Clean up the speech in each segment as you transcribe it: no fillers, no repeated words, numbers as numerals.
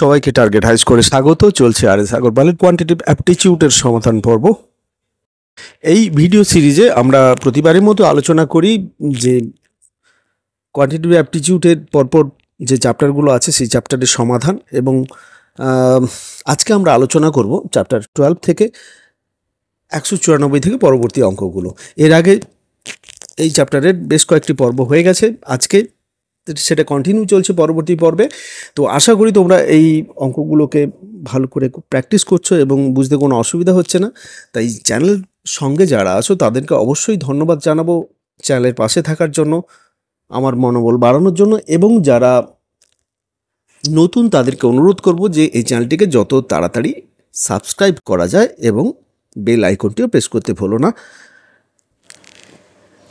সবাইকে টার্গেট হাইজ করে স্বাগত। চলছে আর.এস. আগরওয়ালের কোয়ান্টিটিভ অ্যাপটিটিউডের সমাধান পর্ব। এই ভিডিও সিরিজে আমরা প্রতিবারের মতো আলোচনা করি যে কোয়ান্টিটিভ অ্যাপটিটিউডের পরপর যে চ্যাপ্টারগুলো আছে সেই চ্যাপ্টারের সমাধান, এবং আজকে আমরা আলোচনা করব চ্যাপ্টার 12 থেকে 194 থেকে পরবর্তী অঙ্কগুলো। এর আগে এই চ্যাপ্টারের বেশ কয়েকটি পর্ব হয়ে গেছে, আজকে সেটা কন্টিনিউ চলছে পরবর্তী পর্বে। তো আশা করি তোমরা এই অঙ্কগুলোকে ভালো করে প্র্যাকটিস করছো এবং বুঝতে কোনো অসুবিধা হচ্ছে না। তাই চ্যানেলের সঙ্গে যারা আছো তাদেরকে অবশ্যই ধন্যবাদ জানাবো চ্যানেলের পাশে থাকার জন্য, আমার মনোবল বাড়ানোর জন্য, এবং যারা নতুন তাদেরকে অনুরোধ করব যে এই চ্যানেলটিকে যত তাড়াতাড়ি সাবস্ক্রাইব করা যায় এবং বেল আইকনটিও প্রেস করতে ভুলো না।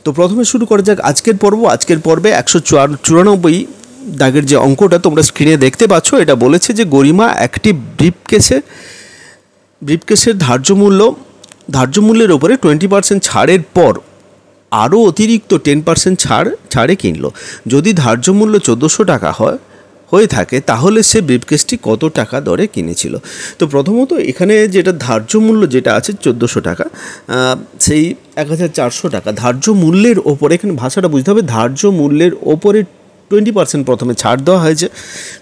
তো প্রথমে শুরু করা যাক আজকের পর্ব। আজকের পর্বে 194 দাগের যে অঙ্কটা তোমরা স্ক্রিনে দেখতে পাচ্ছ, এটা বলেছে যে গরিমা একটি ব্রিফকেসের ধার্য মূল্যের ওপরে 20% ছাড়ের পর আরও অতিরিক্ত 10% ছাড়ে কিনলো। যদি ধার্য মূল্য 1400 টাকা হয়ে থাকে তাহলে সে ব্রিফকেসটি কত টাকা দরে কিনেছিল। তো প্রথমত এখানে যেটা ধার্য মূল্য যেটা আছে 1400 টাকা, সেই 1400 টাকা ধার্য মূল্যের ওপরে, এখানে ভাষাটা বুঝতে হবে, ধার্য মূল্যের ওপরে 20% প্রথমে ছাড় দেওয়া হয়েছে,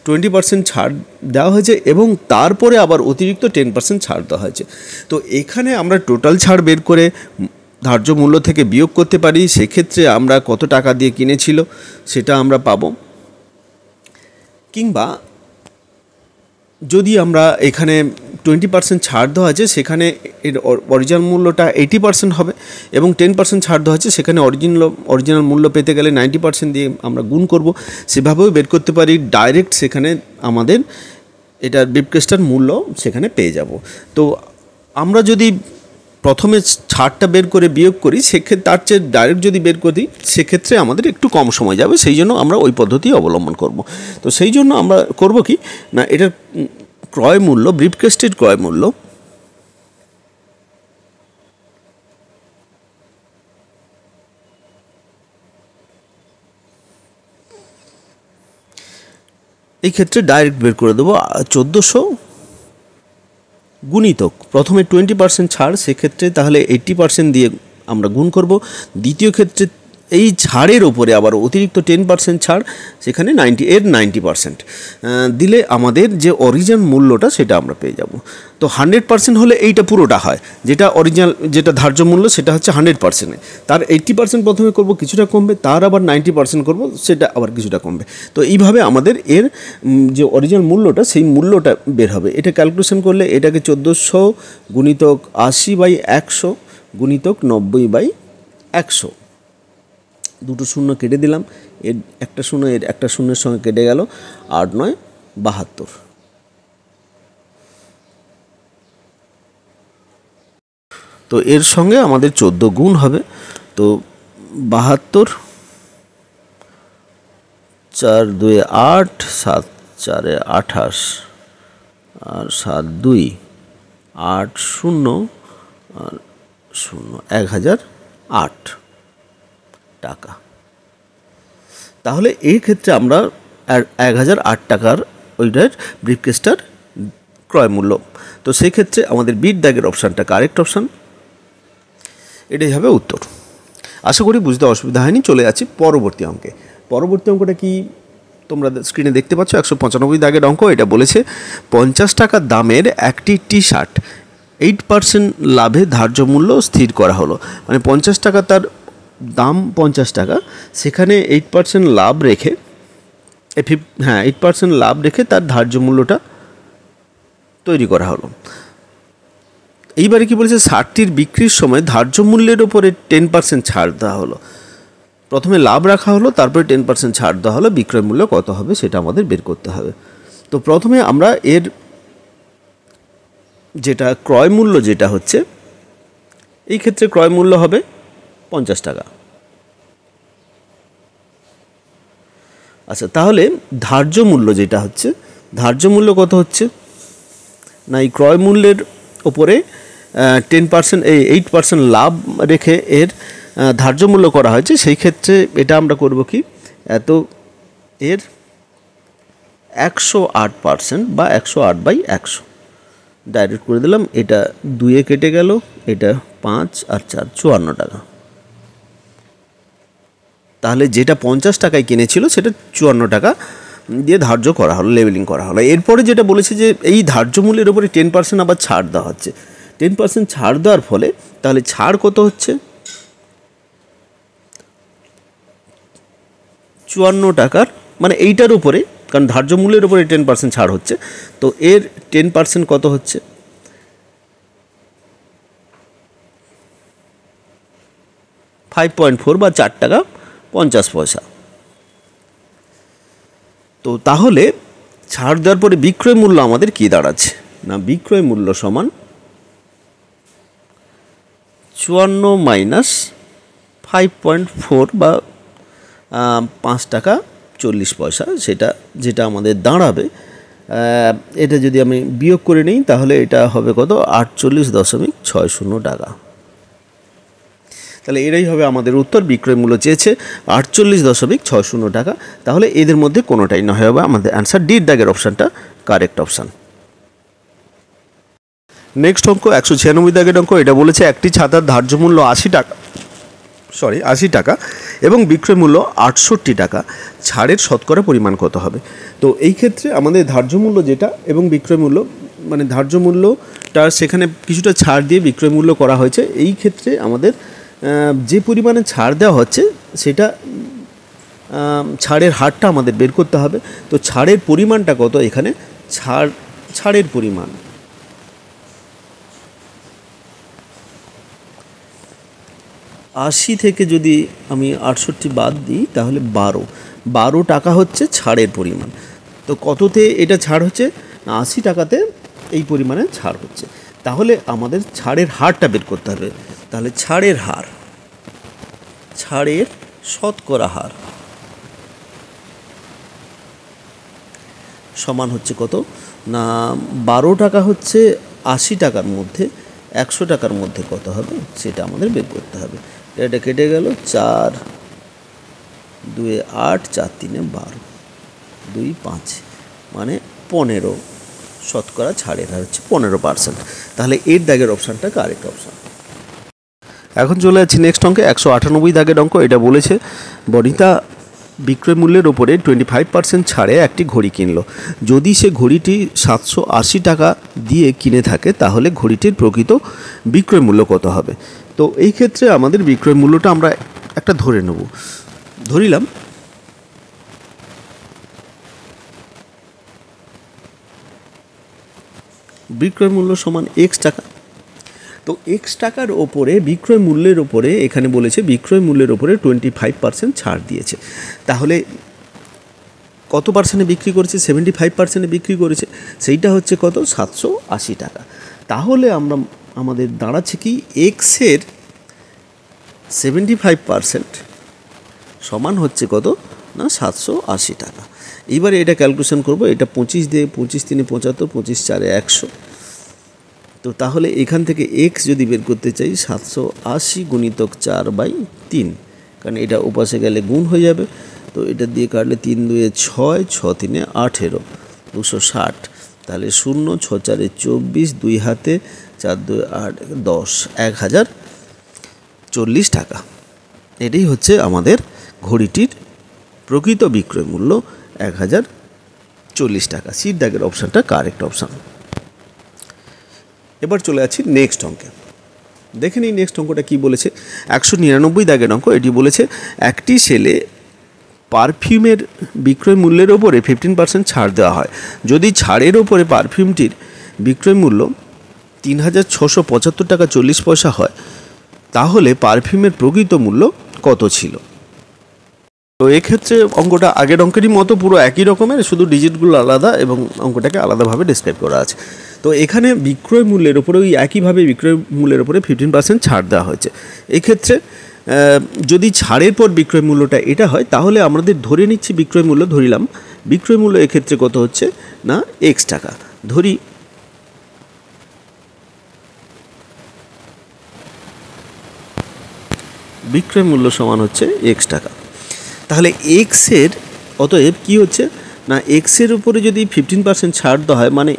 20% ছাড় দেওয়া হয়েছে এবং তারপরে আবার অতিরিক্ত 10% ছাড় দেওয়া হয়েছে। তো এখানে আমরা টোটাল ছাড় বের করে ধার্য মূল্য থেকে বিয়োগ করতে পারি। সেক্ষেত্রে আমরা কত টাকা দিয়ে কিনেছিল সেটা আমরা পাবো। কিংবা যদি আমরা এখানে 20% ছাড় দেওয়া আছে, সেখানে এর অরিজিনাল মূল্যটা 80% হবে এবং 10% ছাড় দেওয়া আছে, সেখানে অরিজিনাল মূল্য পেতে গেলে 90% দিয়ে আমরা গুণ করব। সেভাবেও বের করতে পারি। ডাইরেক্ট সেখানে আমাদের এটার ব্রিফকেসটার মূল্য সেখানে পেয়ে যাব। তো আমরা যদি প্রথমে ছাড়টা বের করে বিয়োগ করি, সেক্ষেত্রে তার চেয়ে ডাইরেক্ট যদি বের করি সেক্ষেত্রে আমাদের একটু কম সময় যাবে, সেই জন্য আমরা ওই পদ্ধতি অবলম্বন করব। তো সেই জন্য আমরা করব কি না, এটার ক্রয় মূল্য, ব্রিফকেসটির ক্রয় মূল্য এই ক্ষেত্রে ডাইরেক্ট বের করে দেবো 1400 গুণিতক প্রথমে 20% ছাড়, সেক্ষেত্রে তাহলে 80% দিয়ে আমরা গুণ করব। দ্বিতীয় ক্ষেত্রে এই ছাড়ের ওপরে আবার অতিরিক্ত 10% ছাড়, সেখানে 90% দিলে আমাদের যে অরিজিনাল মূল্যটা সেটা আমরা পেয়ে যাব। তো 100% হলে এইটা পুরোটা হয়, যেটা ধার্য মূল্য সেটা হচ্ছে 100%, তার 80% প্রথমে করব, কিছুটা কমবে, তার আবার 90% করব, সেটা আবার কিছুটা কমবে। তো এইভাবে আমাদের এর যে অরিজিনাল মূল্যটা সেই মূল্যটা বের হবে। এটা ক্যালকুলেশন করলে এটাকে 1400 গুণিতক 80/100 গুণিতক 90/100, দুটো শূন্য কেটে দিলাম, এর একটা শূন্য এর একটা শূন্যের সঙ্গে কেটে গেল, 8 9 72। তো এর সঙ্গে আমাদের 14 গুণ হবে। তো 72, 4 2 8, 7 4 28, আর 7 2 8 0 আর 0 1008 টাকা। তাহলে এই ক্ষেত্রে আমরা 1008 টাকার ওইটার ব্রিফকেসটার ক্রয় মূল্য। তো সেই ক্ষেত্রে আমাদের বিট দাগের অপশানটা কারেক্ট অপশান, এটাই হবে উত্তর। আশা করি বুঝতে অসুবিধা হয়নি। চলে যাচ্ছি পরবর্তী অঙ্কে। পরবর্তী অঙ্কটা কি তোমরা স্ক্রিনে দেখতে পাচ্ছ, 195 দাগের অঙ্ক। এটা বলেছে 50 টাকা দামের একটি টি শার্ট 8% লাভে ধার্য মূল্য স্থির করা হলো। মানে 50 টাকা তার দাম, 50 টাকা, সেখানে 8% লাভ রেখে 8% লাভ রেখে তার ধার্য মূল্যটা তৈরি করা হলো। এইবারে কি বলেছে, শার্টটির বিক্রির সময় ধার্য মূল্যের ওপরে 10% ছাড় দেওয়া হলো। প্রথমে লাভ রাখা হলো, তারপরে 10% ছাড় দেওয়া হলো, বিক্রয় মূল্য কত হবে সেটা আমাদের বের করতে হবে। তো প্রথমে আমরা এর যেটা ক্রয় মূল্য যেটা হচ্ছে, এই ক্ষেত্রে ক্রয় মূল্য হবে 50 টাকা। আচ্ছা, তাহলে ধার্য মূল্য যেটা হচ্ছে, ধার্য মূল্য কত হচ্ছে না, এই ক্রয় মূল্যের ওপরে 10% 8% লাভ রেখে এর ধার্য মূল্য করা হয়েছে। সেই ক্ষেত্রে এটা আমরা করব কি, এর 108% বা 108/100 ডাইরেক্ট করে দিলাম। এটা 2 কেটে গেল, এটা 5 আর 4 54 টাকা। তাহলে যেটা 50 টাকায় কিনেছিল সেটা 54 টাকা দিয়ে ধার্য করা হলো, লেবেলিং করা হলো। এরপরে যেটা বলেছে যে এই ধার্য মূল্যের উপরে 10% আবার ছাড় দেওয়া হচ্ছে। 10% ছাড় দেওয়ার ফলে তাহলে ছাড় কত হচ্ছে? 54 টাকার, মানে এইটার উপরে, কারণ ধার্য মূল্যের উপরে 10% ছাড় হচ্ছে, তো এর 10% কত হচ্ছে? 5.4 বা 4 টাকা 50 পয়সা। তো তাহলে ছাড় দেওয়ার পরে বিক্রয় মূল্য আমাদের কি দাঁড়াচ্ছে না, বিক্রয় মূল্য সমান 54 মাইনাস 5.4 বা 5 টাকা 40 পয়সা, সেটা যেটা আমাদের দাঁড়াবে। এটা যদি আমি বিয়োগ করে নিই তাহলে এটা হবে কত? 48.60 টাকা। তাহলে এটাই হবে আমাদের উত্তর। বিক্রয় মূল্য চেয়েছে 48.60 টাকা। তাহলে এদের মধ্যে কোনোটাই না হবে আমাদের অ্যান্সার। ডি দাগের অপশানটা কারেক্ট অপশান। নেক্সট অঙ্ক 196 দাগের অঙ্ক। এটা বলেছে একটি ছাতার ধার্য মূল্য 80 টাকা এবং বিক্রয় মূল্য 68 টাকা, ছাড়ের শতকরা পরিমাণ কত হবে? তো এই ক্ষেত্রে আমাদের ধার্য মূল্য যেটা এবং বিক্রয় মূল্য, মানে ধার্য মূল্যটা সেখানে কিছুটা ছাড় দিয়ে বিক্রয় মূল্য করা হয়েছে। এই ক্ষেত্রে আমাদের যে পরিমাণে ছাড় দেওয়া হচ্ছে সেটা ছাড়ের হারটা আমাদের বের করতে হবে। তো ছাড়ের পরিমাণটা কত? এখানে ছাড়ের পরিমাণ 80 থেকে যদি আমি 68 বাদ দিই তাহলে 12 টাকা হচ্ছে ছাড়ের পরিমাণ। তো কততে এটা ছাড় হচ্ছে? 80 টাকাতে এই পরিমাণে ছাড় হচ্ছে। তাহলে আমাদের ছাড়ের হারটা বের করতে হবে। তাহলে ছাড়ের শতকরা হার সমান হচ্ছে কত না, 12 টাকা হচ্ছে 80 টাকার মধ্যে 100 টাকার মধ্যে কত হবে সেটা আমাদের বের করতে হবে। এটা কেটে গেল, 4 2 8 4 3 12 2 5, মানে 15 শতকরা ছাড়ের হার হচ্ছে 15%। তাহলে এর দাগের অপশানটা কারেক্ট অপশান। এখন চলে যাচ্ছি নেক্সট অঙ্কে 198 দাগের অঙ্ক। এটা বলেছে বনিতা বিক্রয় মূল্যের ওপরে 25% ছাড়ে একটি ঘড়ি কিনলো। যদি সে ঘড়িটি 780 টাকা দিয়ে কিনে থাকে তাহলে ঘড়িটির প্রকৃত বিক্রয় মূল্য কত হবে? তো এই ক্ষেত্রে আমাদের বিক্রয় মূল্যটা আমরা একটা ধরে নেব। ধরিলাম বিক্রয় মূল্য সমান এক্স টাকা। তো এক্স টাকার ওপরে বিক্রয় মূল্যের ওপরে এখানে বলেছে বিক্রয় মূল্যের ওপরে 25% ছাড় দিয়েছে। তাহলে কত পার্সেন্টে বিক্রি করেছে? 75% বিক্রি করেছে। সেইটা হচ্ছে কত? 780 টাকা। তাহলে আমাদের দাঁড়াচ্ছে কি, এক্সের 75% সমান হচ্ছে কত না 780 টাকা। এবারে এটা ক্যালকুলেশন করব। এটা 25 দিয়ে 25 3 75, 25 4 100। তো তাহলে এখান থেকে এক্স যদি বের করতে চাই 780 গুণিতক 4/3, কারণ এটা ওপাশে গেলে গুণ হয়ে যাবে। তো এটা দিয়ে কাটলে 3 2 6, 6 3 18, 260। তাহলে 0 6 4 24, 2 হাতে 4 2 8 10, 1040 টাকা। এটাই হচ্ছে আমাদের ঘড়িটির প্রকৃত বিক্রয় মূল্য 1040 টাকা। সি দাগের অপশানটা কারেক্ট অপশান। এবার চলে যাচ্ছি নেক্সট অঙ্কে। দেখে নিই নেক্সট অঙ্কটা কী বলেছে। 199 দাগের অঙ্ক। এটি বলেছে একটি সেলে পারফিউমের বিক্রয় মূল্যের ওপরে 15% ছাড় দেওয়া হয়। যদি ছাড়ের ওপরে পারফিউমটির বিক্রয় মূল্য 3675 টাকা 40 পয়সা হয় তাহলে পারফিউমের প্রকৃত মূল্য কত ছিল? তো এক্ষেত্রে অঙ্কটা আগের অঙ্কেরই মতো পুরো একই রকমের, শুধু ডিজিটগুলো আলাদা এবং অঙ্কটাকে আলাদাভাবে ডিসক্রাইব করা আছে। তো এখানে বিক্রয় মূল্যের ওপরে ওই একইভাবে বিক্রয় মূল্যের ওপরে 15% ছাড় দেওয়া হয়েছে। এক্ষেত্রে যদি ছাড়ের পর বিক্রয় মূল্যটা এটা হয় তাহলে আমাদের ধরে নিচ্ছি বিক্রয় মূল্য, ধরিলাম বিক্রয় মূল্য এক্ষেত্রে কত হচ্ছে না এক্স টাকা। ধরি বিক্রয় মূল্য সমান হচ্ছে এক্স টাকা। তাহলে এক্সের অতএব কী হচ্ছে না এক্সের উপরে যদি 15% ছাড় দেওয়া হয় মানে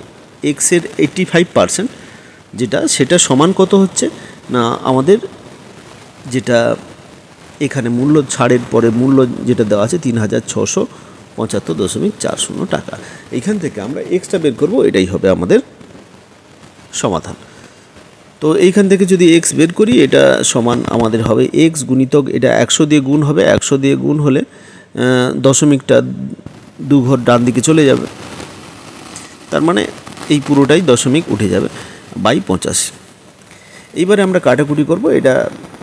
এক্সের 85% যেটা সেটা সমান কত হচ্ছে না আমাদের যেটা এখানে মূল্য ছাড়ের পরে মূল্য যেটা দেওয়া আছে 3675.40 টাকা। এইখান থেকে আমরা এক্সটা বের করব, এটাই হবে আমাদের সমাধান। তো এইখান থেকে যদি এক্স বের করি এটা সমান আমাদের হবে এক্স গুণিতক এটা 100 দিয়ে গুণ হবে, 100 দিয়ে গুণ হলে দশমিকটা 2 ঘর ডান দিকে চলে যাবে, তার মানে এই পুরোটাই দশমিক উঠে যাবে বাই 85। এইবারে আমরা কাটাকুটি করব, এটা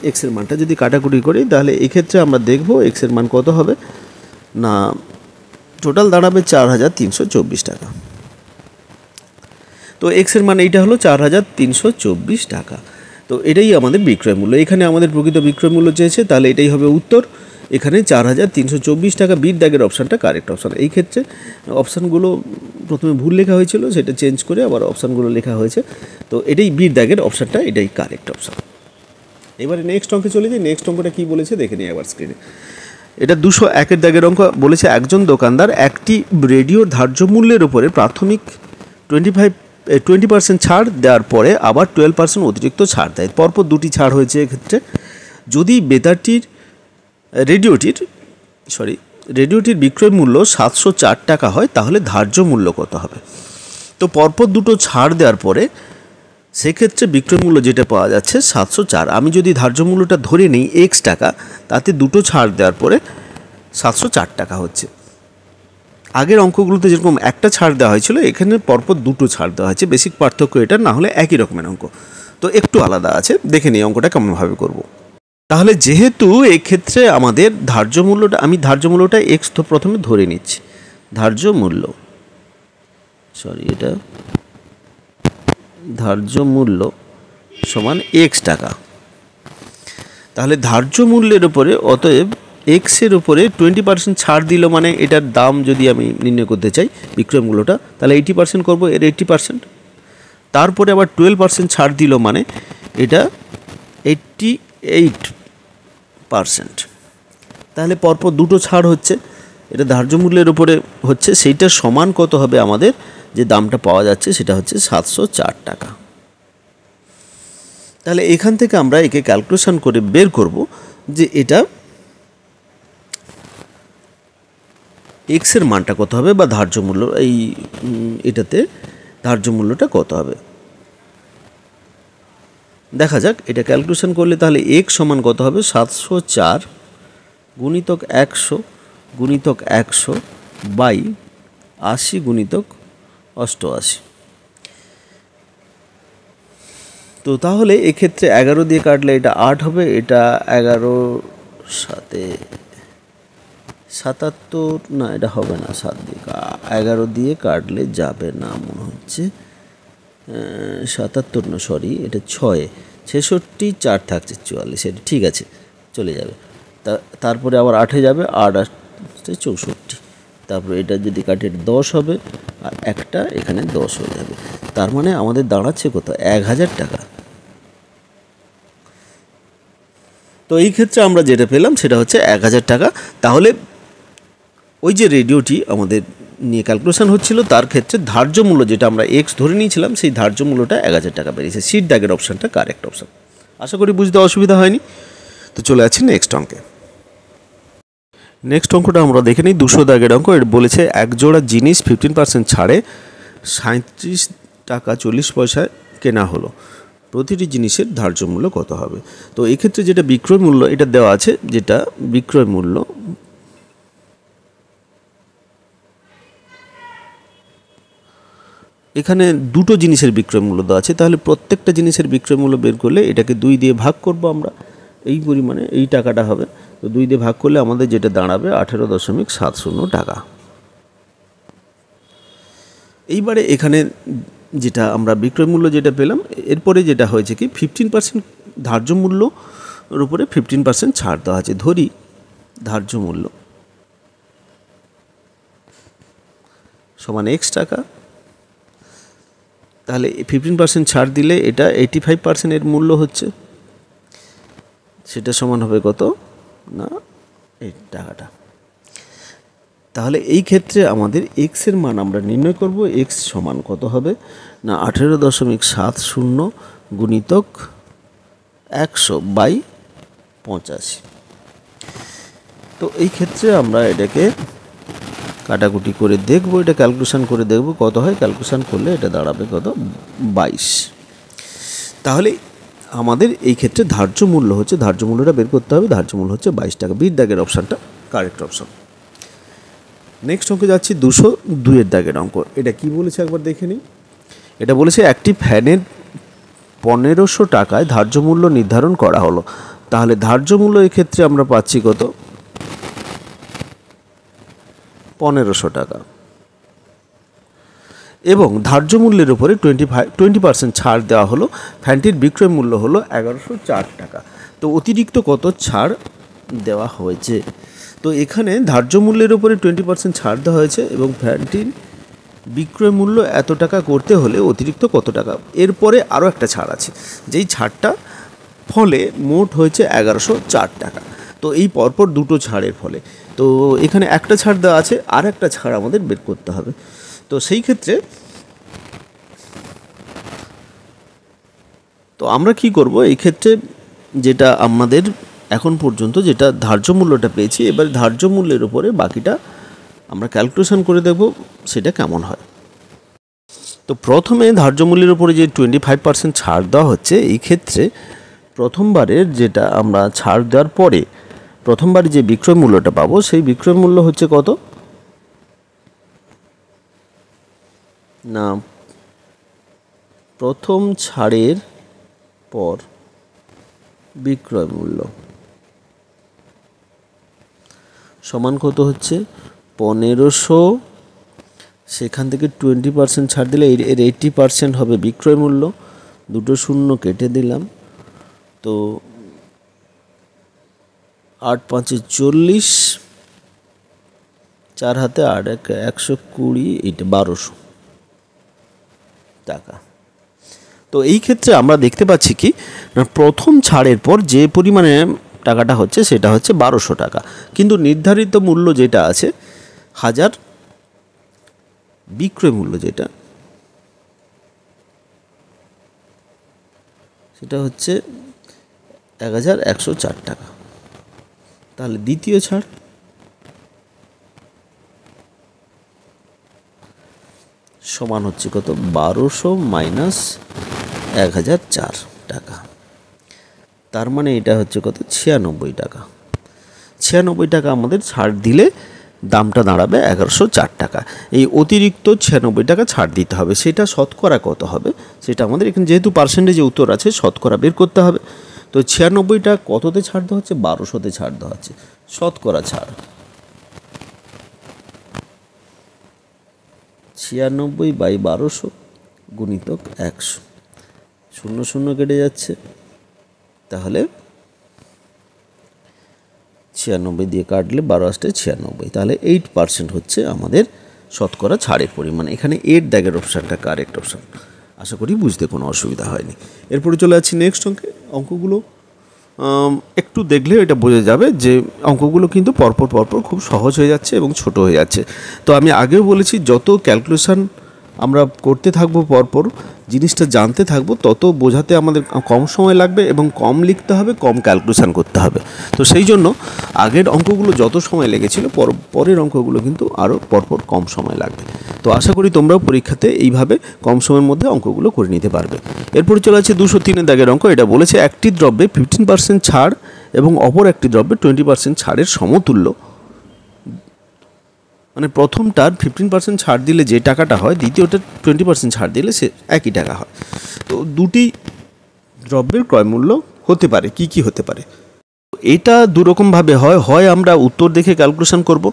এক্সের মানটা যদি কাটাকুটি করি তাহলে এক্ষেত্রে আমরা দেখব এক্সের মান কত হবে না টোটাল দাঁড়াবে 4324 টাকা। তো এক্সের মান এইটা হলো 4324 টাকা। তো এটাই আমাদের বিক্রয় মূল্য। এখানে আমাদের প্রকৃত বিক্রয় মূল্য চেয়েছে, তাহলে এটাই হবে উত্তর। এখানে 4324 টাকা বিট দাগের অপশানটা কারেক্ট অপশান। এই ক্ষেত্রে অপশানগুলো প্রথমে ভুল লেখা হয়েছিল, সেটা চেঞ্জ করে আবার অপশানগুলো লেখা হয়েছে। তো এটাই বিট দাগের অপশানটা, এটাই কারেক্ট অপশান। এবারে নেক্সট অঙ্কে চলে যাই। নেক্সট অঙ্কটা কী বলেছে দেখে নিই একবার স্ক্রিনে। এটা 201 দাগের অঙ্ক বলেছে একজন দোকানদার একটি রেডিওর ধার্য মূল্যের উপরে প্রাথমিক 20% ছাড় দেওয়ার পরে আবার 12% অতিরিক্ত ছাড় দেয়। পরপর দুটি ছাড় হয়েছে এক্ষেত্রে। যদি বেতারটির রেডিওটির বিক্রয় মূল্য 704 টাকা হয় তাহলে ধার্য মূল্য কত হবে? তো পরপর দুটো ছাড় দেওয়ার পরে সেক্ষেত্রে বিক্রয় মূল্য যেটা পাওয়া যাচ্ছে 704। আমি যদি ধার্য মূল্যটা ধরে নিই এক্স টাকা, তাতে দুটো ছাড় দেওয়ার পরে 704 টাকা হচ্ছে। আগের অঙ্কগুলোতে যেরকম একটা ছাড় দেওয়া হয়েছিল, এখানে পরপর দুটো ছাড় দেওয়া হয়েছে। বেসিক পার্থক্য এটা, না হলে একই রকমের অঙ্ক, তো একটু আলাদা আছে। দেখে নিই অঙ্কটা কেমনভাবে করব। তাহলে যেহেতু এক্ষেত্রে আমাদের আমি ধার্য মূল্যটা এক্স তো প্রথমে ধরে নিচ্ছি। ধার্য মূল্য সমান এক্স টাকা। তাহলে ধার্য মূল্যের উপরে অতএব এক্সের উপরে 20% ছাড় দিল মানে এটার দাম যদি আমি নির্ণয় করতে চাই বিক্রয় মূল্যটা, তাহলে 80% করবো, এর 80%। তারপরে আবার 12% ছাড় দিল মানে এটা 88%। তাহলে পরপর দুটো ছাড় হচ্ছে, এটা ধার্য মূল্যের উপরে হচ্ছে, সেইটার সমান কত হবে আমাদের যে দামটা পাওয়া যাচ্ছে সেটা হচ্ছে 704 টাকা। তাহলে এখান থেকে আমরা একে ক্যালকুলেশন করে বের করব যে এটা এক্সের মানটা কত হবে বা ধার্য মূল্য এটাতে ধার্য মূল্যটা কত হবে। দেখা যাক এটা ক্যালকুলেশন করলে তাহলে এক্স সমান কত হবে 704 গুণিতক 100 গুণিতক 100 বাই 80 গুণিতক 88। তো তাহলে এক্ষেত্রে 11 দিয়ে কাটলে এটা 8 হবে, এটা 11 সাথে 77, না এটা হবে না, 7 দিয়ে 11 দিয়ে কাটলে যাবে না মনে হচ্ছে, 77 না সরি এটা 6, 66 4 থাকছে 44, এটা ঠিক আছে চলে যাবে। তারপরে আবার 8-এ যাবে, 8 আসছে 64, তারপরে এটা যদি কাটে 10 হবে আর একটা এখানে 10 হয়ে যাবে। তার মানে আমাদের দাঁড়াচ্ছে কত 1000 টাকা। তো এই ক্ষেত্রে আমরা যেটা পেলাম সেটা হচ্ছে 1000 টাকা। তাহলে ওই যে রেডিওটি আমাদের নিয়ে ক্যালকুলেশন হচ্ছিল তার ক্ষেত্রে ধার্য মূল্য যেটা আমরা এক্স ধরে নিয়েছিলাম সেই ধার্য মূল্যটা 1000 টাকা বেরিয়েছে। সিট দাগের অপশানটা কারেক্ট অপশান। আশা করি বুঝতে অসুবিধা হয়নি। তো চলে যাচ্ছি নেক্সট অঙ্কে। নেক্সট অঙ্কটা আমরা দেখে নিই 200 দাগের অঙ্ক। এটা বলেছে এক জোড়া জিনিস 15% ছাড়ে 37 টাকা 40 পয়সায় কেনা হলো, প্রতিটি জিনিসের ধার্য মূল্য কত হবে? তো এক্ষেত্রে যেটা বিক্রয় মূল্য এটা দেওয়া আছে, যেটা বিক্রয় মূল্য এখানে দুটো জিনিসের বিক্রয় মূল্য দেওয়া আছে, তাহলে প্রত্যেকটা জিনিসের বিক্রয় মূল্য বের করলে এটাকে 2 দিয়ে ভাগ করব আমরা, এই পরিমাণে এই টাকাটা হবে। তো 2 দিয়ে ভাগ করলে আমাদের যেটা দাঁড়াবে 18.70 টাকা। এইবারে এখানে যেটা আমরা বিক্রয় মূল্য যেটা পেলাম, এরপরে যেটা হয়েছে কি 15% ধার্য মূল্যর উপরে 15% ছাড় দেওয়া আছে। ধরি ধার্য মূল্য সমান এক্স টাকা, তাহলে 15% ছাড় দিলে এটা 85% এর মূল্য হচ্ছে, সেটা সমান হবে কত না এই টাকাটা। তাহলে এই ক্ষেত্রে আমাদের এক্সের মান আমরা নির্ণয় করব। এক্স সমান কত হবে না 18.70 গুণিতক 100/85। তো এই ক্ষেত্রে আমরা এটাকে কাটাকুটি করে দেখব, এটা ক্যালকুলেশন করে দেখব কত হয়। ক্যালকুলেশন করলে এটা দাঁড়াবে কত 22। তাহলে আমাদের এই ক্ষেত্রে ধার্য মূল্য হচ্ছে, ধার্য মূল্যটা বের করতে হবে, ধার্য মূল্য হচ্ছে 22 টাকা। বির দাগের অপশানটা কারেক্ট অপশান। নেক্সট অঙ্কে যাচ্ছি 202 দাগের অঙ্ক। এটা কি বলেছে একবার দেখে নিই। এটা বলেছে একটি ফ্যানের 1500 টাকায় ধার্য মূল্য নির্ধারণ করা হলো। তাহলে ধার্য মূল্য এক্ষেত্রে আমরা পাচ্ছি কত 1500 টাকা, এবং ধার্য মূল্যের উপরে 20% ছাড় দেওয়া হলো। ফ্যানটির বিক্রয় মূল্য হলো 1104 টাকা। তো অতিরিক্ত কত ছাড় দেওয়া হয়েছে? তো এখানে ধার্য মূল্যের উপরে 20% ছাড় দেওয়া হয়েছে এবং ফ্যানটির বিক্রয় মূল্য এত টাকা করতে হলে অতিরিক্ত কত টাকা, এরপরে আরও একটা ছাড় আছে, যেই ছাড়টা ফলে মোট হয়েছে 1104 টাকা। তো এই পরপর দুটো ছাড়ের ফলে তো এখানে একটা ছাড় দেওয়া আছে, আর একটা ছাড় আমাদের বের করতে হবে। তো সেই ক্ষেত্রে তো আমরা কি করব, এই ক্ষেত্রে যেটা আমাদের এখন পর্যন্ত যেটা ধার্য মূল্যটা পেয়েছি, এবার ধার্য মূল্যের উপরে বাকিটা আমরা ক্যালকুলেশন করে দেখব সেটা কেমন হয়। তো প্রথমে ধার্য মূল্যের উপরে যে 25% ছাড় দেওয়া হচ্ছে, এই ক্ষেত্রে প্রথমবারের যেটা আমরা ছাড় দেওয়ার পরে প্রথমবার যে বিক্রয় মূল্যটা পাবো, সেই বিক্রয় মূল্য হচ্ছে কত না প্রথম ছাড়ের পর বিক্রয় মূল্য সমান কত হচ্ছে 1500, সেখান থেকে 20% ছাড় দিলে এর 80% হবে বিক্রয় মূল্য। দুটো শূন্য কেটে দিলাম, তো 8 5 40, 4 হাতে 8 120, এটা 1200 টাকা। তো এই ক্ষেত্রে আমরা দেখতে পাচ্ছি কি না প্রথম ছাড়ের পর যে পরিমাণে টাকাটা হচ্ছে সেটা হচ্ছে 1200 টাকা, কিন্তু নির্ধারিত মূল্য যেটা আছে 1000, বিক্রয় মূল্য যেটা সেটা হচ্ছে 1104 টাকা। তাহলে দ্বিতীয় ছাড় সমান হচ্ছে কত 1200 মাইনাস 1004 টাকা। তার মানে এটা হচ্ছে কত 96 টাকা। 96 টাকা আমাদের ছাড় দিলে দামটা দাঁড়াবে 1104 টাকা। এই অতিরিক্ত 96 টাকা ছাড় দিতে হবে, সেটা শতকরা কত হবে সেটা আমাদের এখানে যেহেতু পার্সেন্টেজে উত্তর আছে শতকরা বের করতে হবে। তো 96টা কততে ছাড় দেওয়া হচ্ছে 1200তে ছাড় দেওয়া হচ্ছে, শতকরা ছাড় 96/1200 গুণিতক 100, 0 0 কেটে যাচ্ছে, তাহলে 96 দিয়ে কাটলে 12 আসতে 96, তাহলে 8% হচ্ছে আমাদের শতকরা ছাড়ের পরিমাণ। এখানে এর দাগের অপশানটা কারেক্ট অপশান। আশা করি বুঝতে কোনো অসুবিধা হয়নি। এরপরে চলে যাচ্ছি নেক্সট অঙ্কে। অঙ্কগুলো একটু দেখলে এটা বোঝা যাবে যে অঙ্কগুলো কিন্তু পরপর খুব সহজ হয়ে যাচ্ছে এবং ছোট হয়ে যাচ্ছে। তো আমি আগেও বলেছি যত ক্যালকুলেশন আমরা করতে থাকবো পরপর জিনিসটা জানতে থাকবো, তত বোঝাতে আমাদের কম সময় লাগবে এবং কম লিখতে হবে, কম ক্যালকুলেশন করতে হবে। তো সেই জন্য আগের অঙ্কগুলো যত সময় লেগেছিল পরের অঙ্কগুলো কিন্তু আরও পরপর কম সময় লাগবে। তো আশা করি তোমরাও পরীক্ষাতে এইভাবে কম সময়ের মধ্যে অঙ্কগুলো করে নিতে পারবে। এরপরে চলে আছে 203 দাগের অঙ্ক। এটা বলেছে একটি দ্রব্যে 15% ছাড় এবং অপর একটি দ্রব্যে 20% ছাড়ের সমতুল্য, মানে প্রথমটার 15% ছাড় দিলে যে টাকাটা হয় দ্বিতীয়টার 20% ছাড় দিলে সে একই টাকা হয়। তো দুটি দ্রব্যের ক্রয় মূল্য হতে পারে, কি কি হতে পারে? এটা দুরকমভাবে হয় আমরা উত্তর দেখে ক্যালকুলেশন করব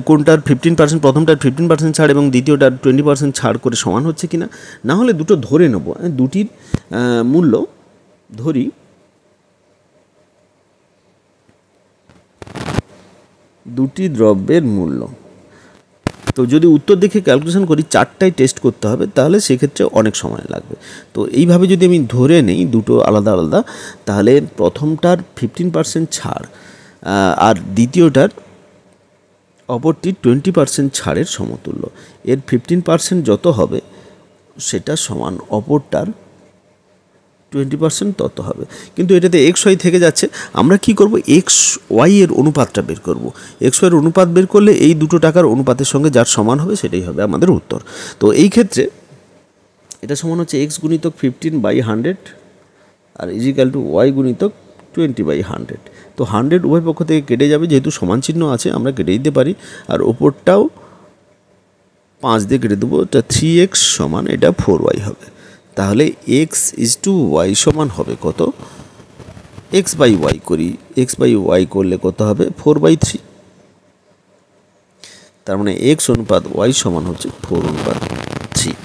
কোনটার 15%, প্রথমটার 15% ছাড় এবং দ্বিতীয়টার 20% ছাড় করে সমান হচ্ছে কিনা, না হলে দুটো ধরে নেব, দুটির মূল্য ধরি, দুটি দ্রব্যের মূল্য। তো যদি উত্তর দেখে ক্যালকুলেশন করি চারটায় টেস্ট করতে হবে, তাহলে সেক্ষেত্রে অনেক সময় লাগবে। তো এইভাবে যদি আমি ধরে নেই দুটো আলাদা আলাদা, তাহলে প্রথমটার 15% ছাড় আর দ্বিতীয়টার অপরটি 20% ছাড়ের সমতুল্য। এর 15% যত হবে সেটা সমান অপরটার 20% তত হবে। কিন্তু এটাতে এক্স ওয়াই থেকে যাচ্ছে, আমরা কি করব, এক্স ওয়াই এর অনুপাতটা বের করব। এক্স ওয়াই এর অনুপাত বের করলে এই দুটো টাকার অনুপাতের সঙ্গে যার সমান হবে সেটাই হবে আমাদের উত্তর। তো এই ক্ষেত্রে এটা সমান হচ্ছে এক্স গুণিতক 15/100 আর ইজিক্যাল টু ওয়াই গুণিতক 20/100। তো 100 উভয় পক্ষ থেকে কেটে যাবে, যেহেতু সমান চিহ্ন আছে আমরা কেটে দিতে পারি। আর ওপরটাও 5 দিয়ে কেটে দেবো, এটা 3x সমান এটা 4y হবে। তাহলে x/y সমান হবে কত, x/y করি, x/y করলে কত হবে 4/3। তার মানে x অনুপাত y সমান হচ্ছে 4:3।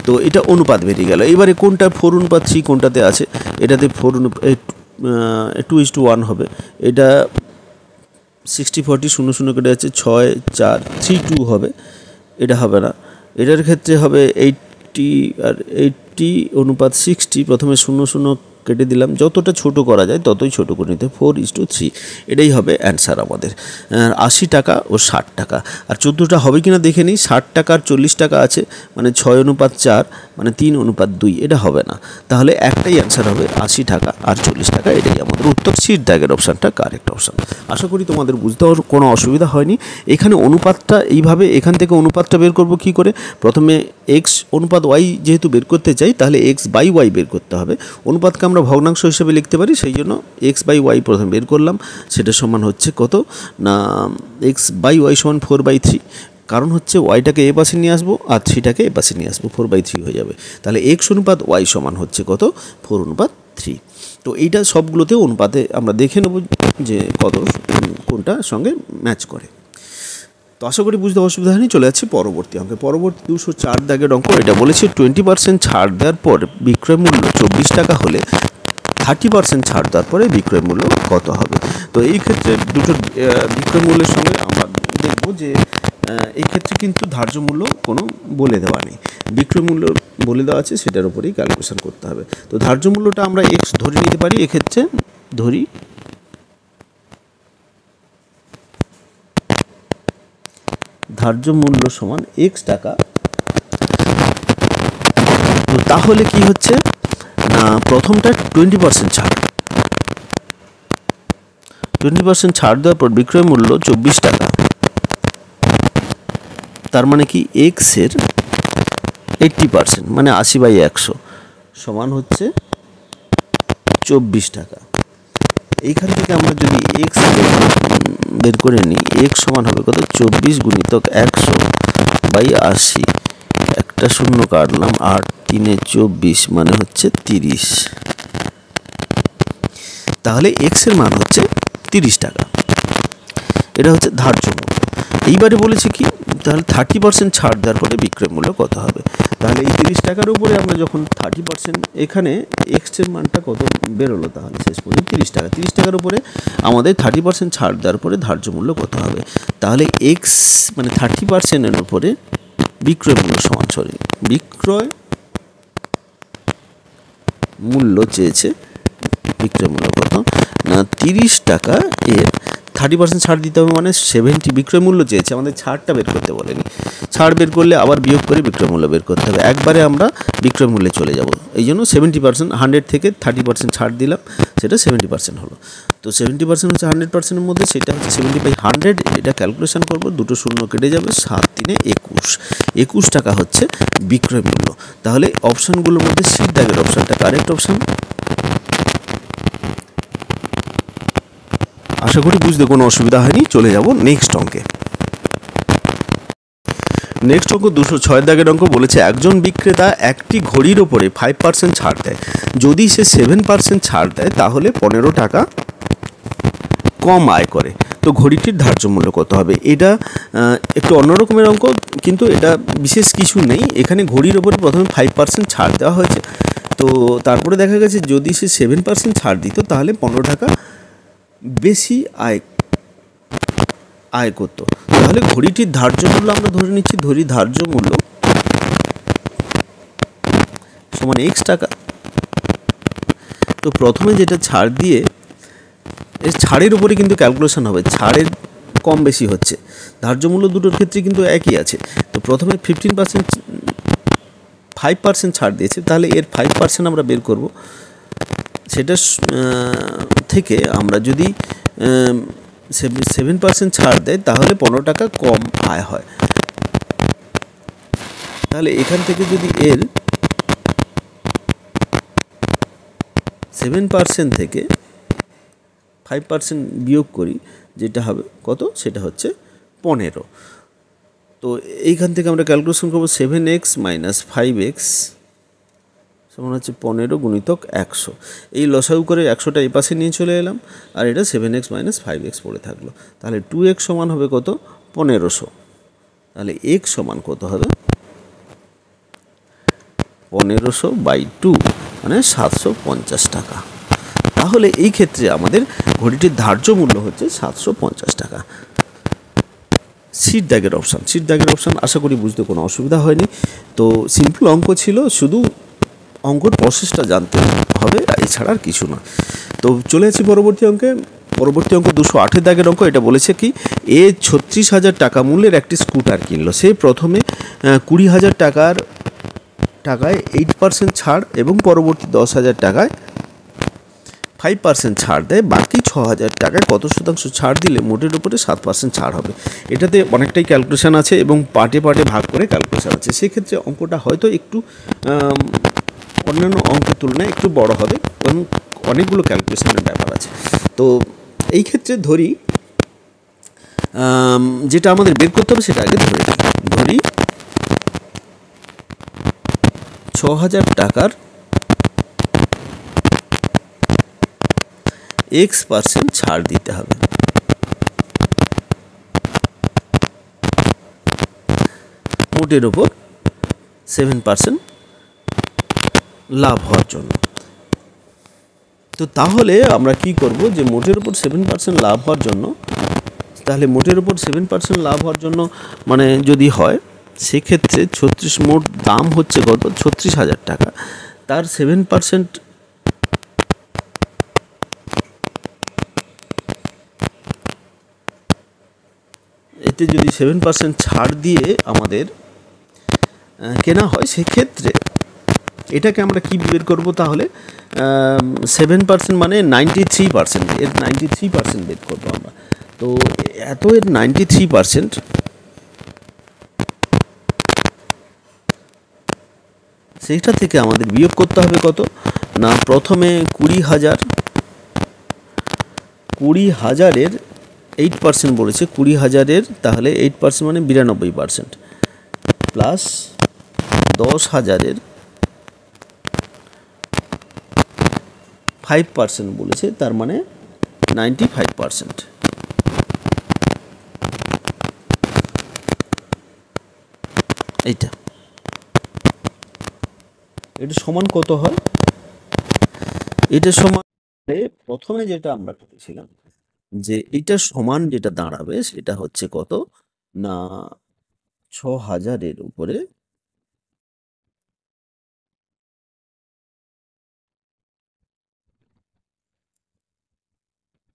তো এটা অনুপাত বেরিয়ে গেল। এবারে কোনটা 4:3 কোনটাতে আছে, এটাতে 2:1 হবে। এটা 60-40 0 কেটে যাচ্ছে, 6 4 3 2 হবে, এটা হবে না। এটার ক্ষেত্রে হবে 80 আর 80:60। প্রথমে 0 কেটে দিলাম, যতটা ছোট করা যায় ততই ছোট করে নিতে, 4:3। এটাই হবে অ্যান্সার আমাদের। 80 টাকা ও 60 টাকা। আর 14টা হবে কিনা দেখে নিই। 60 টাকা আর 40 টাকা আছে, মানে 6:4 মানে 3:2। এটা হবে না, তাহলে একটাই অ্যান্সার হবে 80 টাকা আর 40 টাকা। এটাই আমাদের উত্তর, সিট দাগের অপশানটা কারেক্ট অপশান। আশা করি তোমাদের বুঝতে কোনো অসুবিধা হয়নি। এখানে অনুপাতটা এইভাবে, এখান থেকে অনুপাতটা বের করব কি করে, প্রথমে এক্স অনুপাত ওয়াই যেহেতু বের করতে চাই, তাহলে x/y বের করতে হবে। অনুপাতকে আমরা ভগ্নাংশ হিসেবে লিখতে পারি, সেই জন্য x/y প্রথমে বের করলাম। সেটা সমান হচ্ছে কত না, x/y সমান 4/3। কারণ হচ্ছে ওয়াইটাকে এ পাশে নিয়ে আসবো আর থ্রিটাকে এ পাশে নিয়ে আসবো, 4/3 হয়ে যাবে। তাহলে এক্স অনুপাত ওয়াই সমান হচ্ছে কত, 4:3। তো এইটা সবগুলোতে অনুপাতে আমরা দেখে নেব যে কত কোনটার সঙ্গে ম্যাচ করে। তো আশা করি বুঝতে অসুবিধা হয়নি। চলে যাচ্ছে পরবর্তী অঙ্কে। পরবর্তী 204 দাগের অঙ্ক। এটা বলেছে 20% ছাড় দেওয়ার পর বিক্রয় মূল্য 24 টাকা হলে 30% ছাড় দেওয়ার পরে বিক্রয় মূল্য কত হবে। তো এই ক্ষেত্রে দুটো বিক্রয় মূল্যের সঙ্গে আমরা দেখব যে এই ক্ষেত্রে কিন্তু ধার্য মূল্য কোনো বলে দেওয়া নেই, বিক্রয় মূল্য বলে দেওয়া আছে, সেটার উপরেই ক্যালকুলেশন করতে হবে। তো ধার্য মূল্যটা আমরা এক্স ধরে নিতে পারি। এক্ষেত্রে ধরি ধার্য মূল্য সমান এক্স টাকা। তো তাহলে কি হচ্ছে না, প্রথমটা 20% ছাড়, 20% ছাড় দেওয়ার পর বিক্রয় মূল্য 24 টাকা। তার মানে কি এক্স এর 80% মানে 80/100 সমান হচ্ছে 24 টাকা। এইখান থেকে আমরা যদি এক্স বের করে নিই, এক্স সমান হবে কত, 24 গুণিতক 100/80। একটা শূন্য কাটলাম, 8 3 24 মানে হচ্ছে 30। তাহলে এক্স এর মান হচ্ছে 30 টাকা। এটা হচ্ছে ধার্য মূল্য। এইবারে বলেছে কি, তাহলে 30% ছাড় দেওয়ার পরে বিক্রয় মূল্য কত হবে। তাহলে এই 30 টাকার উপরে আমরা যখন 30%, এখানে এক্স এর মানটা কত বেরোলো, তাহলে শেষ পর্যন্ত 30 টাকা। 30 টাকার উপরে আমাদের 30% ছাড় দেওয়ার পরে ধার্য মূল্য কত হবে। তাহলে এক্স মানে 30%-এর উপরে বিক্রয় মূল্য সমান, বিক্রয় মূল্য চেয়েছে, বিক্রয় মূল্য কত না 30 টাকা। এর 30% ছাড় দিতে হবে, মানে 70। বিক্রয় মূল্য চেয়েছে, আমাদের ছাড়টা বের করতে বলেনি। ছাড় বের করলে আবার বিয়োগ করে বিক্রয় মূল্য বের করতে হবে, একবারে আমরা বিক্রয় মূল্যে চলে যাব। এই জন্য 70%, 100 থেকে 30% ছাড় দিলাম, সেটা 70% হলো। তো 70% হচ্ছে 100%-এর মধ্যে, সেটা হচ্ছে 70/100। এটা ক্যালকুলেশন করব, দুটো শূন্য কেটে যাবে, 7 3 21। 21 টাকা হচ্ছে বিক্রয় মূল্য। তাহলে অপশানগুলোর মধ্যে সি দাগের অপশানটা কারেক্ট অপশান। আশা করি বুঝতে কোনো অসুবিধা হয়নি। চলে যাব নেক্সট অঙ্কে। নেক্সট অঙ্ক 206 দাগের অঙ্ক। বলেছে একজন বিক্রেতা একটি ঘড়ির ওপরে 5% ছাড় দেয়। যদি সে 7% ছাড় দেয় তাহলে 15 টাকা কম আয় করে। তো ঘড়িটির ধার্য মূল্য কত হবে। এটা একটু অন্যরকমের অঙ্ক, কিন্তু এটা বিশেষ কিছু নেই। এখানে ঘড়ির ওপরে প্রথমে 5% ছাড় দেওয়া হয়েছে। তো তারপরে দেখা গেছে যদি সে 7% ছাড় দিত তাহলে 15 টাকা বেশি আয় করত। তাহলে ঘড়িটির ধার্য মূল্য আমরা ধরে নিচ্ছি, ধরি ধার্য মূল্য সমান এক্স টাকা। তো প্রথমে যেটা ছাড় দিয়ে, এর ছাড়ের উপরে কিন্তু ক্যালকুলেশন হবে, ছাড়ের কম বেশি হচ্ছে। ধার্য মূল্য দুটোর ক্ষেত্রে কিন্তু একই আছে। তো প্রথমে 15% 5% ছাড় দিয়েছে, তাহলে এর 5% আমরা বের করব। সেটা থেকে আমরা যদি 7% ছাড় দেয় তাহলে 15 টাকা কম আয় হয়। তাহলে এখান থেকে যদি এর 7% থেকে 5% বিয়োগ করি, যেটা হবে কত, সেটা হচ্ছে 15। তো এইখান থেকে আমরা ক্যালকুলেশন করবো 7x মাইনাস 5x সমান হচ্ছে 15 গুণিতক 100। এই লসাগু করে 100টা এই পাশে নিয়ে চলে এলাম, আর এটা 7x মাইনাস 5x পড়ে থাকলো। তাহলে 2x সমান হবে কত, 1500। তাহলে x সমান কত হবে, 1500/2 মানে 750 টাকা। তাহলে এই ক্ষেত্রে আমাদের ঘড়িটির ধার্য মূল্য হচ্ছে 750 টাকা। সিট দাগের অপশান আশা করি বুঝতে কোনো অসুবিধা হয়নি। তো সিম্পল অঙ্ক ছিল, শুধু অঙ্কর প্রসেসটা জানতে হবে, এছাড়া আর কিছু না। তো চলে যাচ্ছি পরবর্তী অঙ্ক 208 দাগের অঙ্ক। এটা বলেছে কি, 36,000 টাকা মূল্যের একটি স্কুটার কিনলো। সে প্রথমে 20,000 টাকায় 8% ছাড় এবং পরবর্তী 10,000 টাকায় 5% ছাড় দেয়। বাকি 6,000 টাকায় কত শতাংশ ছাড় দিলে মোটের উপরে 7% ছাড় হবে। এটাতে অনেকটাই ক্যালকুলেশান আছে এবং পার্টে ভাগ করে ক্যালকুলেশান আছে। সেক্ষেত্রে অঙ্কটা হয়তো একটু অন্যান্য অঙ্কের তুলনায় একটু বড় হবে এবং অনেকগুলো ক্যালকুলেশানের ব্যাপার আছে। তো এই ক্ষেত্রে ধরি যেটা আমাদের বের করতে হবে সেটা আগে ধরি 6,000 টাকার x% ছাড় দিতে হবে। মোটের ওপর 7% লাভ হওয়ার জন্য। তো তাহলে আমরা কি করব, যে মোটের ওপর 7% লাভ হওয়ার জন্য, তাহলে মোটের ওপর 7% লাভ হওয়ার জন্য মানে যদি হয়, সেক্ষেত্রে 36 মোট দাম হচ্ছে কত, 36,000 টাকা। তার 7% এতে যদি 7% ছাড় দিয়ে আমাদের কেনা হয়, সেক্ষেত্রে এটাকে আমরা কি বের করব, তাহলে 7% মানে 93%, এর 93% বের করবো আমরা। তো এত এর 93%, সেইটা থেকে আমাদের বিয়োগ করতে হবে কত না, প্রথমে 20,000-এর 8% বলেছে, 20,000-এর তাহলে 8% মানে 92%, প্লাস 10,000-এর 5% বলেছে, তার মানে 95%। এটা সমান কত হয়, এটা সমান প্রথমে যেটা আমরা করেছিলাম, যে এটা সমান যেটা দাঁড়াবে সেটা হচ্ছে কত না, 6,000-এর উপরে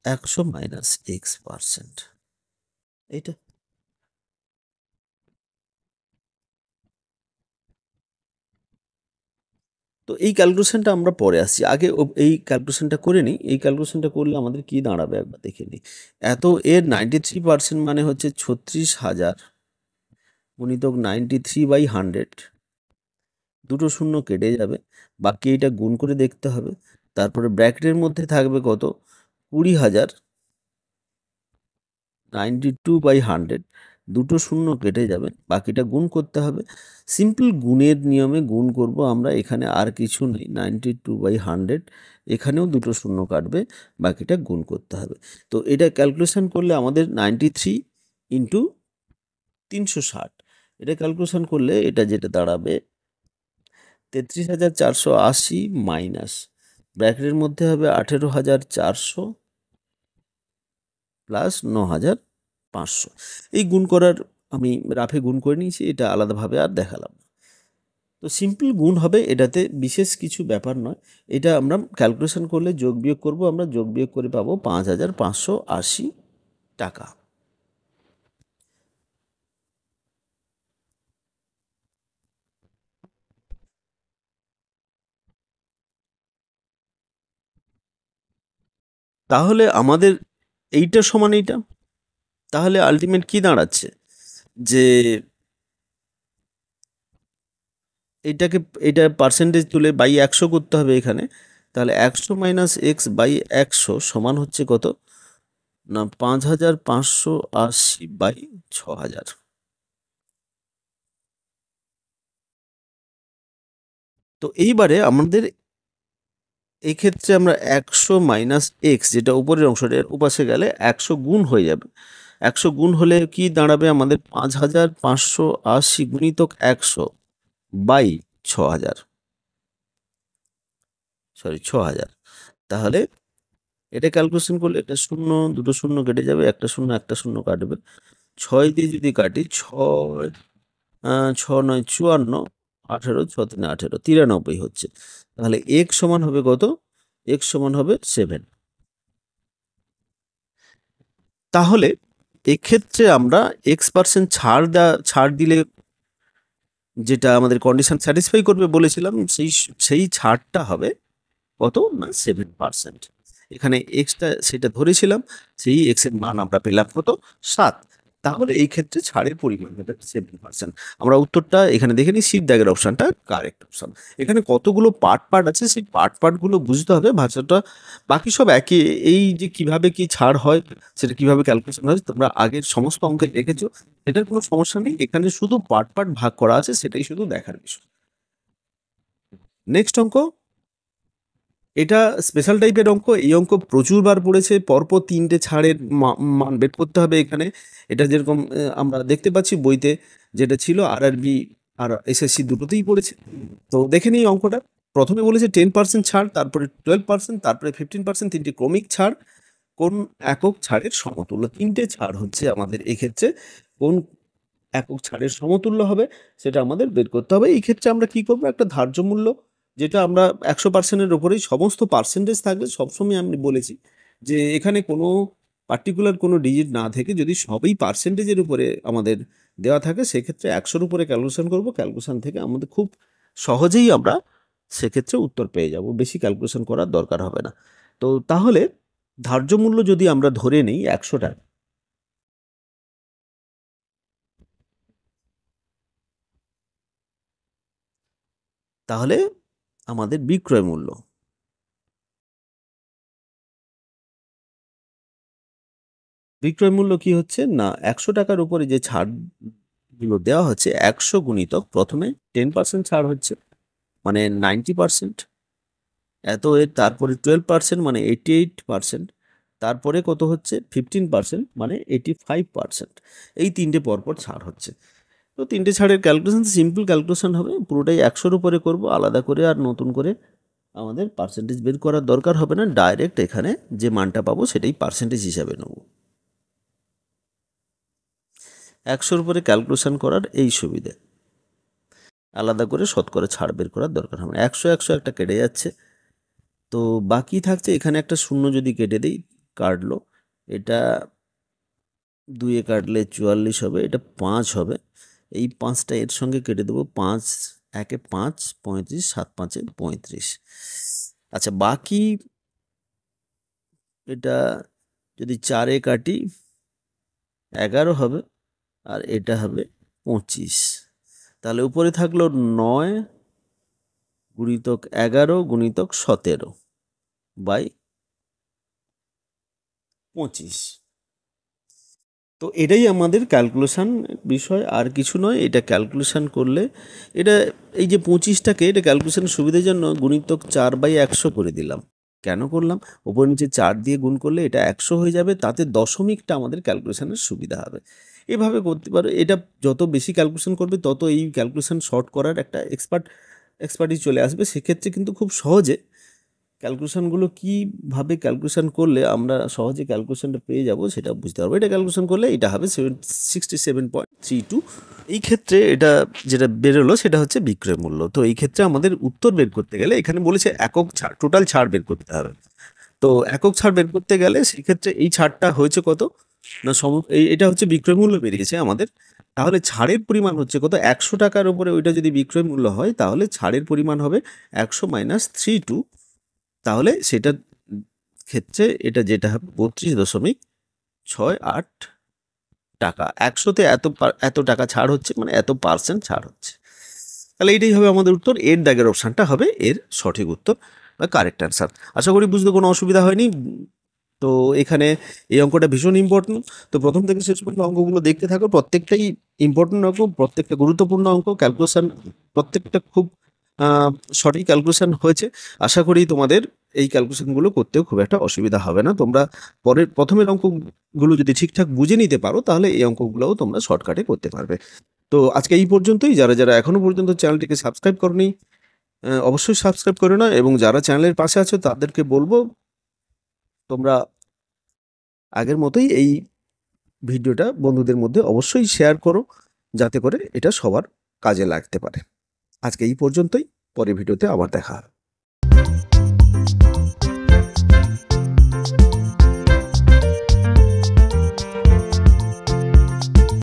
100 মাইনাস x%। এইটা তো এই ক্যালকুলেশনটা আমরা পরে আসছি, আগে এই ক্যালকুলেশনটা করে নিই। এই ক্যালকুলেশনটা করলে আমাদের কি দাঁড়াবে একবার দেখে নিই। এত এর 93% মানে হচ্ছে 36,000 গুণিতক 93/100, দুটো শূন্য কেটে যাবে, বাকি এটা গুণ করে দেখতে হবে। তারপরে ব্র্যাকেটের মধ্যে থাকবে কত, 20,000 92/100, দুটো শূন্য কেটে যাবে, বাকিটা গুণ করতে হবে। সিম্পল গুণের নিয়মে গুণ করব আমরা, এখানে আর কিছু নেই। 92/100, এখানেও দুটো শূন্য কাটবে, বাকিটা গুণ করতে হবে। তো এটা ক্যালকুলেশন করলে আমাদের 93 ইন্টু 360, এটা ক্যালকুলেশন করলে এটা যেটা দাঁড়াবে 33,480 মাইনাস ব্র্যাকেটের মধ্যে হবে 18,400 প্লাস 9,500। এই গুণ করার আমি রাফে গুণ করে নিয়েছি, এটা আলাদাভাবে আর দেখালাম না। তো সিম্পল গুণ হবে, এটাতে বিশেষ কিছু ব্যাপার নয়। এটা আমরা ক্যালকুলেশন করলে যোগ বিয়োগ করব, আমরা যোগ বিয়োগ করে পাবো 5,580 টাকা। তাহলে আমাদের এইটা সমান এইটা, তাহলে আলটিমেট কি দাঁড়াচ্ছে যে এইটাকে, এটা পার্সেন্টেজ তুলে বাই 100 করতে হবে এখানে। তাহলে 100 মাইনাস এক্স বাই 100 সমান হচ্ছে কত না 5580 বাই 6000। তো এইবারে আমাদের এক্ষেত্রে আমরা 100 মাইনাস এক্স যেটা উপরের অংশটা এর উপাশে গেলে 100 গুণ হয়ে যাবে। 100 গুণ হলে কি দাঁড়াবে আমাদের 5580 গুণিতক 100 বাই 6000, সরি 6000। তাহলে এটা ক্যালকুলেশন করলে এটা শূন্য, দুটো শূন্য কেটে যাবে, একটা শূন্য কাটবে। 6 দিয়ে যদি কাটি, 6 9 54, 18, 6 3 18, 93 হচ্ছে। তাহলে এক্স সমান হবে কত? এক্স সমান হবে 7। তাহলে এক্ষেত্রে আমরা X% ছাড় দিলে যেটা আমাদের কন্ডিশন স্যাটিসফাই করবে বলেছিলাম, সেই ছাড়টা হবে কত না 7%। এখানে এক্সটা সেটা ধরেছিলাম, সেই এক্স এর মান আমরা পেলাম কত 7। তাহলে এই ক্ষেত্রে ছাড়ের পরিমাণ হবে 7%। আমরা উত্তরটা এখানে দেখে নিই, শীট দাগের অপশনটা কারেক্ট অপশন। এখানে কতগুলো পার্ট আছে, সেই পার্টগুলো বুঝতে হবে, ভাষাটা বাকি সব একই। এই যে কিভাবে কি ছাড় হয়, সেটা কিভাবে ক্যালকুলেশন হয় তোমরা আগের সমস্ত অঙ্কে দেখেছো, এটার কোনো সমস্যা নেই। এখানে শুধু পার্ট ভাগ করা আছে, সেটাই শুধু দেখার বিষয়। নেক্সট অঙ্ক, এটা স্পেশাল টাইপের অঙ্ক। এই অঙ্ক প্রচুরবার পড়েছে। পরপর 3টে ছাড়ের মান বের করতে হবে এখানে। এটা যেরকম আমরা দেখতে পাচ্ছি বইতে যেটা ছিল, আরআরবি আর এসএসসি দুটোতেই পড়েছে। তো দেখে নিই অঙ্কটা। প্রথমে বলেছে 10% ছাড়, তারপরে 12%, তারপরে 15%, তিনটে ক্রমিক ছাড় কোন একক ছাড়ের সমতুল্য। 3টে ছাড় হচ্ছে আমাদের এক্ষেত্রে কোন একক ছাড়ের সমতুল্য হবে সেটা আমাদের বের করতে হবে। এই ক্ষেত্রে আমরা কি করবো, একটা ধার্য মূল্য, যেটা আমরা 100%-এর ওপরেই সমস্ত পার্সেন্টেজ থাকবে। সবসময় আমি বলেছি যে এখানে কোনো পার্টিকুলার কোনো ডিজিট না থেকে যদি সবই পার্সেন্টেজের উপরে আমাদের দেওয়া থাকে, সেক্ষেত্রে 100-র উপরে ক্যালকুলেশন করব। ক্যালকুলেশন থেকে আমাদের খুব সহজেই আমরা সেক্ষেত্রে উত্তর পেয়ে যাব, বেশি ক্যালকুলেশন করার দরকার হবে না। তো তাহলে ধার্য মূল্য যদি আমরা ধরে নিই 100 টাকা, তাহলে আমাদের বিক্রয় মূল্য, বিক্রয় মূল্য কি হচ্ছে না 100 টাকার উপরে যে ছাড়গুলো দেওয়া হচ্ছে, 100 গুণিতক প্রথমে 10% ছাড় হচ্ছে মানে 90%, এত এর তারপরে 12% মানে 88%, তারপরে কত হচ্ছে 15% মানে 85%। এই তিনটে পরপর ছাড় হচ্ছে। তো তিনটে ছাড়ের ক্যালকুলেশন সিম্পল ক্যালকুলেশন হবে, পুরোটাই 100-র উপরে করব, আলাদা করে আর নতুন করে আমাদের পার্সেন্টেজ বের করার দরকার হবে না। ডাইরেক্ট এখানে যে মানটা পাবো সেটাই পার্সেন্টেজ হিসাবে নেব। 100-র উপরে ক্যালকুলেশন করার এই সুবিধে, আলাদা করে শতকরা ছাড় বের করার দরকার হবে না। 100 একটা কেটে যাচ্ছে, তো বাকি থাকছে এখানে একটা শূন্য যদি কেটে দিই, কাটলো। এটা 2-এ কাটলে 44 হবে, এটা 5 হবে। এই 5টা এর সঙ্গে কেটে দেবো, 5 1-এ 5, 35, 7 5-এ 35। আচ্ছা, বাকি এটা যদি 4-এ কাটি 11 হবে, আর এটা হবে 25। তাহলে উপরে থাকলো 9 গুণিতক 11 গুণিতক 17 বাই 25। তো এটাই আমাদের ক্যালকুলেশন বিষয়, আর কিছু নয়। এটা ক্যালকুলেশন করলে এটা, এই যে 25টাকে, এটা ক্যালকুলেশনের সুবিধার জন্য গুণিতক 4/100 করে দিলাম। কেন করলাম, ওপর নিচে 4 দিয়ে গুণ করলে এটা 100 হয়ে যাবে, তাতে দশমিকটা আমাদের ক্যালকুলেশনের সুবিধা হবে। এভাবে করতে পারো। এটা যত বেশি ক্যালকুলেশন করবে তত এই ক্যালকুলেশন শর্ট করার একটা এক্সপার্টিস চলে আসবে। সেক্ষেত্রে কিন্তু খুব সহজে ক্যালকুলেশনগুলো কীভাবে ক্যালকুলেশন করলে আমরা সহজে ক্যালকুলেশনটা পেয়ে যাব সেটা বুঝতে পারবো। এটা ক্যালকুলেশন করলে এটা হবে 67.32। এই ক্ষেত্রে এটা যেটা বেরোলো সেটা হচ্ছে বিক্রয় মূল্য। তো এই ক্ষেত্রে আমাদের উত্তর বের করতে গেলে এখানে বলেছে একক ছাড়, টোটাল ছাড় বের করতে হবে। তো একক ছাড় বের করতে গেলে সেক্ষেত্রে এই ছাড়টা হয়েছে কত না এটা হচ্ছে বিক্রয় মূল্য বেরিয়েছে আমাদের। তাহলে ছাড়ের পরিমাণ হচ্ছে কত, 100 টাকার উপরে ওইটা যদি বিক্রয় মূল্য হয়, তাহলে ছাড়ের পরিমাণ হবে 100 - 32। তাহলে সেটা ক্ষেত্রে এটা যেটা হবে 32.68 টাকা। 100-তে এত টাকা ছাড় হচ্ছে, মানে এত % ছাড় হচ্ছে। তাহলে এইটাই হবে আমাদের উত্তর। এর দাগের অপশানটা হবে এর সঠিক উত্তর বা কারেক্ট অ্যান্সার। আশা করি বুঝতে কোনো অসুবিধা হয়নি। তো এখানে এই অঙ্কটা ভীষণ ইম্পর্টেন্ট। তো প্রথম থেকে শেষ পর্যন্ত অঙ্কগুলো দেখতে থাকো, প্রত্যেকটাই ইম্পর্টেন্ট অঙ্ক, প্রত্যেকটা গুরুত্বপূর্ণ অঙ্ক, ক্যালকুলেশন প্রত্যেকটা খুব সঠিক ক্যালকুলেশন হয়েছে। আশা করি তোমাদের এই ক্যালকুলেশনগুলো করতেও খুব একটা অসুবিধা হবে না। তোমরা প্রথমের অঙ্কগুলো যদি ঠিকঠাক বুঝে নিতে পারো, তাহলে এই অঙ্কগুলোও তোমরা শর্টকাটে করতে পারবে। তো আজকে এই পর্যন্তই। যারা এখনো পর্যন্ত চ্যানেলটিকে সাবস্ক্রাইব করনি, অবশ্যই সাবস্ক্রাইব করে নাও, এবং যারা চ্যানেলের পাশে আছো তাদেরকে বলবো তোমরা আগের মতোই এই ভিডিওটা বন্ধুদের মধ্যে অবশ্যই শেয়ার করো, যাতে করে এটা সবার কাজে লাগতে পারে। আজকে এই পর্যন্তই, পরের ভিডিওতে আবার দেখা হবে।